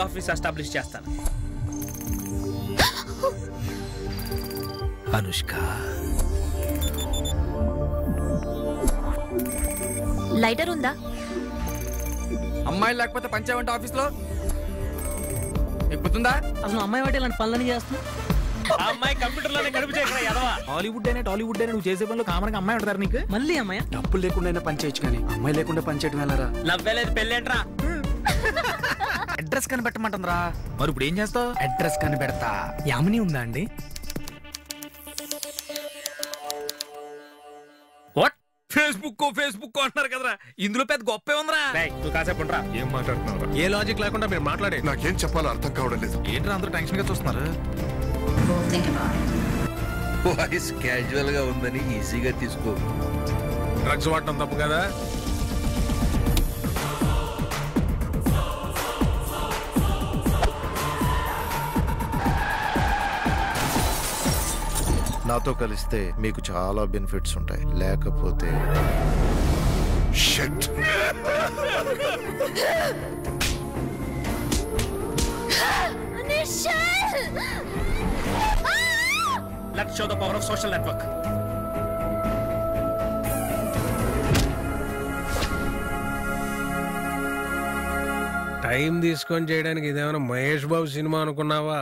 Office establish చేస్తాను. Anushka lighter ఉందా? అమ్మాయి లేకపోతే పంచాయమంటే ఆఫీస్ లో ఎక్కుతుందా? అసలు అమ్మాయి వాటి ఇలాంటి పనులని చేస్తున్నా. ఆ అమ్మాయి కంప్యూటర్ లోనే గడుపు చేయగల ఎదవా. హాలీవుడ్ అయినా టాలీవుడ్ అయినా నువ్వు చేసే పనిలో కామన్గా అమ్మాయి ఉంటారు నీకు. మళ్ళీ అమ్మాయి డబ్బులు లేకుండా పని చేయొచ్చు కానీ అమ్మాయి లేకుండా పని చేయడం వెళ్ళరా? నవ్వేలేదు పెళ్ళేంట్రా. అడ్రస్ కనిపెట్టమంటుందిరా. మరి ఇప్పుడు ఏం చేస్తావు? అడ్రస్ కనిపెడతా. యామిని ఉందా అండి? వాట్? ఫేస్బుక్ అంటున్నారు కదరా, ఇందులో పెద్ద గొప్పే ఉందిరా. నువ్వు కాసేపు ఉండరా. ఏం మాట్లాడుతున్నావు? ఏ లాజిక్ లేకుండా మీరు మాట్లాడే. నాకేం చెప్పాలో అర్థం కావడం లేదు. ఏంట్రా అందరూ టెన్షన్ గా చూస్తున్నారు? వాయిస్ క్యాజువల్ గా ఉందని ఈజీగా తీసుకో. డ్రగ్స్ వాడటం తప్పు కదా? నాతో కలిస్తే మీకు చాలా బెనిఫిట్స్ ఉంటాయి, లేకపోతే shit. Let's show the power of social network. Time తీసుకొని చేయడానికి ఇదేమైనా మహేష్ బాబు సినిమా అనుకున్నావా?